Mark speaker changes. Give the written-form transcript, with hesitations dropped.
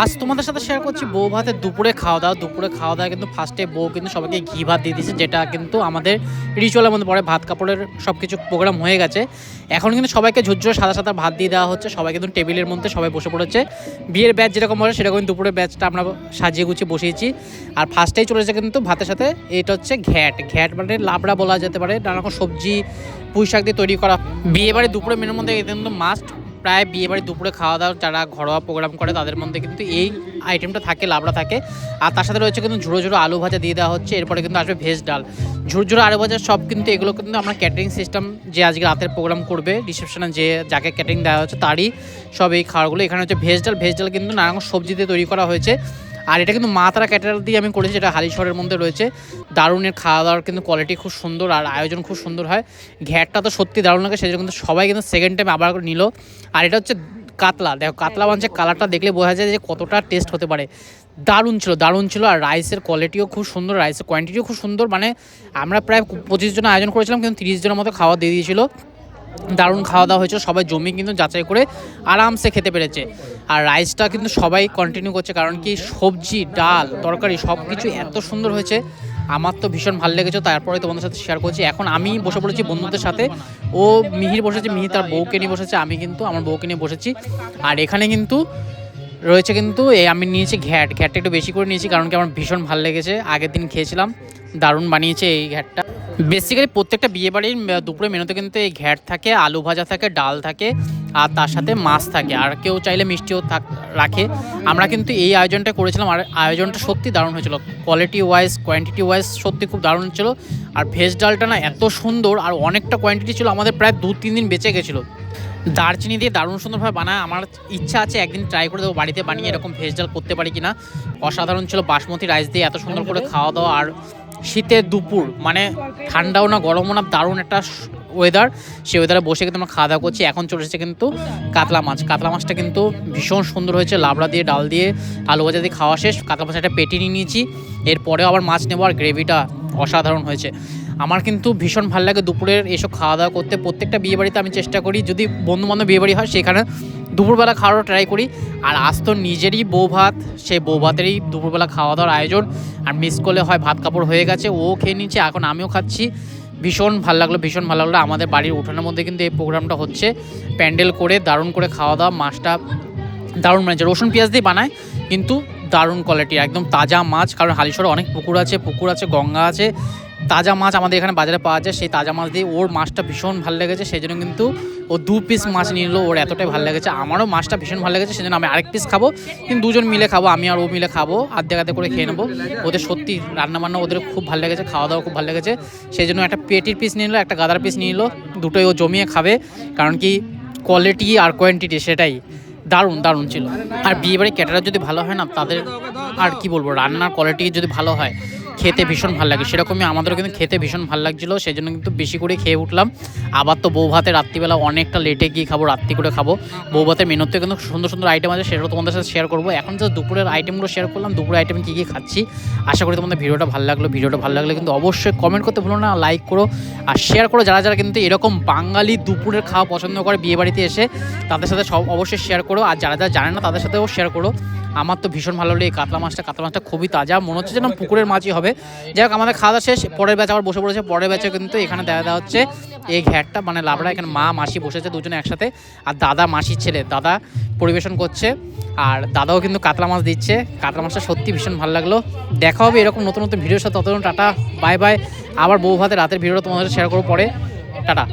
Speaker 1: আজ তোমাদের সাথে শেয়ার করছি বউ ভাতের দুপুরে খাওয়া দাওয়া কিন্তু ফার্স্টে বউ কিন্তু সবাইকে ঘি ভাত দিয়ে দিয়েছে, যেটা কিন্তু আমাদের রিচুয়ালের মধ্যে পড়ে। ভাত কাপড়ের সব কিছু প্রোগ্রাম হয়ে গেছে, এখন কিন্তু সবাইকে ঝুরঝুরে সাদা সাদা ভাত দিয়ে দেওয়া হচ্ছে। সবাই কিন্তু টেবিলের মধ্যে সবাই বসে পড়েছে। বিয়ের ব্যাচ যেরকম বলে সেরকম দুপুরের ব্যাচটা আমরা সাজিয়ে গুছিয়ে বসিয়েছি। আর ফার্স্টেই চলেছে কিন্তু ভাতের সাথে এটা হচ্ছে ঘ্যাট মানে লাবড়া বলা যেতে পারে, নানা রকম সবজি পুঁই শাক দিয়ে তৈরি করা। বিয়ে বাড়ি দুপুরে মেনুর মধ্যে এটা কিন্তু মাস্ট। প্রায় বিয়েবাড়ি দুপুরে খাওয়া দাওয়া যারা ঘরোয়া প্রোগ্রাম করে তাদের মধ্যে কিন্তু এই আইটেমটা থাকে, লাবড়া থাকে। আর তার সাথে রয়েছে কিন্তু ঝুড়ো ঝুড়ো আলু ভাজা দিয়ে দেওয়া হচ্ছে। এরপরে কিন্তু আসবে ভেজ ডাল, ঝুরঝুরো আলু ভাজা সব কিন্তু এগুলো কিন্তু আমরা ক্যাটারিং সিস্টেম, যে আজকে রাতের প্রোগ্রাম করবে রিসেপশনে যে যাকে ক্যাটারিং দেওয়া হচ্ছে তারই সব এই খাবারগুলো। এখানে হচ্ছে ভেজ ডাল কিন্তু নানা রকম সবজি দিয়ে তৈরি করা হয়েছে। আর এটা কিন্তু মা তারা ক্যাটারার দিয়ে আমি করেছি, যেটা হালিশহরের মধ্যে রয়েছে। দারুণের খাওয়া দাওয়ার কিন্তু কোয়ালিটি খুব সুন্দর আর আয়োজন খুব সুন্দর হয়। ঘ্যাটটা তো সত্যি দারুণ লাগে, সেজন্য কিন্তু সবাই কিন্তু সেকেন্ড টাইম আবার নিল। আর এটা হচ্ছে কাতলা, দেখো কাতলা মাছের কালারটা দেখলে বোঝা যায় যে কতটা টেস্ট হতে পারে। দারুণ ছিল। আর রাইসের কোয়ালিটিও খুব সুন্দর, রাইসের কোয়ান্টিটিও খুব সুন্দর। মানে আমরা প্রায় 25 জন আয়োজন করেছিলাম, কিন্তু 30 জনের মতো খাওয়া দিয়ে দিয়েছিল। দারুণ খাওয়া দাওয়া হয়েছিল, সবাই জমি কিন্তু যাচাই করে আরামসে খেতে পেরেছে। আর রাইসটা কিন্তু সবাই কন্টিনিউ করছে, কারণ কি সবজি ডাল তরকারি সব কিছু এত সুন্দর হয়েছে। আমার তো ভীষণ ভালো লেগেছে, তারপরে তোমাদের সাথে শেয়ার করছি। এখন আমি বসে পড়েছি বন্ধুদের সাথে, ও মিহির বসেছে, মিহি তার বউকে নিয়ে বসেছে, আমি কিন্তু আমার বউকে নিয়ে বসেছি। আর এখানে কিন্তু রয়েছে কিন্তু আমি নিয়েছি ঘ্যাটটা একটু বেশি করে নিয়েছি, কারণ কি আমার ভীষণ ভালো লেগেছে। আগের দিন খেয়েছিলাম, দারুণ বানিয়েছে এই ঘ্যাটটা। বেসিক্যালি প্রত্যেকটা বিয়েবাড়ির দুপুরে মেনুতে কিন্তু এই ঘ্যাট থাকে, আলু ভাজা থাকে, ডাল থাকে, আর তার সাথে মাছ থাকে। আর কেউ চাইলে মিষ্টিও রাখে। আমরা কিন্তু এই আয়োজনটা করেছিলাম, আর আয়োজনটা সত্যি দারুণ হয়েছিল। কোয়ালিটি ওয়াইজ কোয়ান্টিটি ওয়াইজ সত্যি খুব দারুণ ছিল। আর ভেজ ডালটা না এত সুন্দর, আর অনেকটা কোয়ান্টিটি ছিল, আমাদের প্রায় 2-3 দিন বেঁচে গেছিলো। দারচিনি দিয়ে দারুণ সুন্দরভাবে বানায়। আমার ইচ্ছা আছে একদিন ট্রাই করে দেবো বাড়িতে বানিয়ে এরকম ভেজ ডাল করতে পারি কিনা। অসাধারণ ছিল, বাসমতি রাইস দিয়ে এত সুন্দর করে খাওয়া দাওয়া। আর শীতের দুপুর, মানে ঠান্ডাও না গরমও না, দারুণ একটা ওয়েদার। সেই ওয়েদারে বসে কিন্তু আমরা খাওয়া দাওয়া করছি। এখন চলে এসেছে কিন্তু কাতলা মাছটা কিন্তু ভীষণ সুন্দর হয়েছে, লাবড়া দিয়ে ডাল দিয়ে আলু ভাজা দিয়ে খাওয়া শেষ। কাতলা মাছ একটা পেটি নিয়ে নিয়েছি, এরপরেও আবার মাছ নেবো। আর গ্রেভিটা অসাধারণ হয়েছে। আমার কিন্তু ভীষণ ভালো লাগে দুপুরের এসব খাওয়া দাওয়া করতে। প্রত্যেকটা বিয়েবাড়িতে আমি চেষ্টা করি, যদি বন্ধুবান্ধব বিয়েবাড়ি হয় সেখানে দুপুরবেলা খাওয়ারও ট্রাই করি। আর আজ তো নিজেরই বউ ভাত, সেই বউ ভাতেরই দুপুরবেলা খাওয়া দাওয়ার আয়োজন। আর মিস করলে হয় ভাত কাপড় হয়ে গেছে, ও খেয়ে নিচ্ছে, এখন আমিও খাচ্ছি। ভীষণ ভালো লাগলো। আমাদের বাড়ির উঠানের মধ্যে কিন্তু এই প্রোগ্রামটা হচ্ছে, প্যান্ডেল করে দারুণ করে খাওয়া দাওয়া। মাছটা দারুণ বানিয়েছে, রসুন পেঁয়াজ দিয়ে বানায়, কিন্তু দারুণ কোয়ালিটি, একদম তাজা মাছ। কারণ হালিশহরে অনেক পুকুর আছে, গঙ্গা আছে, তাজা মাছ আমাদের এখানে বাজারে পাওয়া যায়। সেই তাজা মাছ দিয়ে ওর মাছটা ভীষণ ভালো লেগেছে, সেই জন্য কিন্তু ও 2 পিস মাছ নিয়ে নিল। ওর এতটাই ভালো লেগেছে, আমারও মাছটা ভীষণ ভালো লেগেছে, সেই জন্য আমি আরেক পিস খাবো। কিন্তু দুজন মিলে খাবো, আমি আর ও মিলে খাবো, আধে করে খেয়ে নেবো। ওদের সত্যি রান্নাবান্না ওদের খুব ভালো লেগেছে, খাওয়া দাওয়া খুব ভালো লেগেছে, সেই জন্য একটা পেটির পিস নিয়ে নিল, একটা গাদার পিস নিয়ে নিল। দুটোই ও জমিয়ে খাবে, কারণ কি কোয়ালিটি আর কোয়ান্টিটি সেটাই দারুণ ছিল। আর বিয়েবাড়ি ক্যাটারার যদি ভালো হয় না, তাদের আর কি বলবো, রান্নার কোয়ালিটি যদি ভালো হয় খেতে ভীষণ ভালো লাগে। সেরকমই আমাদেরও কিন্তু খেতে ভীষণ ভালো লাগছিলো, সেই জন্য কিন্তু বেশি করে খেয়ে উঠলাম। আবার তো বউ ভাতে রাত্রিবেলা অনেকটা লেটে গিয়ে খাবো, রাত্রি করে খাবো। বউ ভাতের মেনুতে কিন্তু সুন্দর আইটেম আছে, সেটাও তোমাদের সাথে শেয়ার করবো। এখন যে দুপুরের আইটেমগুলো শেয়ার করলাম, দুপুরের আইটেম কী খাচ্ছি। আশা করি তোমাদের ভিডিওটা ভালো লাগলে কিন্তু অবশ্যই কমেন্ট করতে ভুলো না, লাইক করো আর শেয়ার করো। যারা কিন্তু এরকম বাঙালি দুপুরের খাওয়া পছন্দ করে বিয়েবাড়িতে এসে, তাদের সাথে সব অবশ্যই শেয়ার করো। আর যারা জানে না তাদের সাথেও শেয়ার করো। আমার তো ভীষণ ভালো লাগে এই কাতলা মাছটা খুবই তাজা, মনে হচ্ছে যেন পুকুরের মাছই হবে। যাই হোক, আমাদের খাওয়া শেষ, পরের ব্যাচ আবার বসে পড়েছে। পরের ব্যাচে কিন্তু এখানে দেওয়া হচ্ছে এই ঘ্যাটটা, মানে লাবড়া। এখানে মা মাসি বসেছে দুজনে একসাথে, আর দাদা মাসির ছেলে দাদা পরিবেশন করছে। আর দাদাও কিন্তু কাতলা মাছ দিচ্ছে। কাতলা মাছটা সত্যি ভীষণ ভালো লাগলো। দেখা হবে এরকম নতুন ভিডিওর সাথে, ততক্ষণ টাটা বাই বাই। আবার বউ ভাতে রাতের ভিডিওটা তোমাদের শেয়ার করবো পরে। টাটা।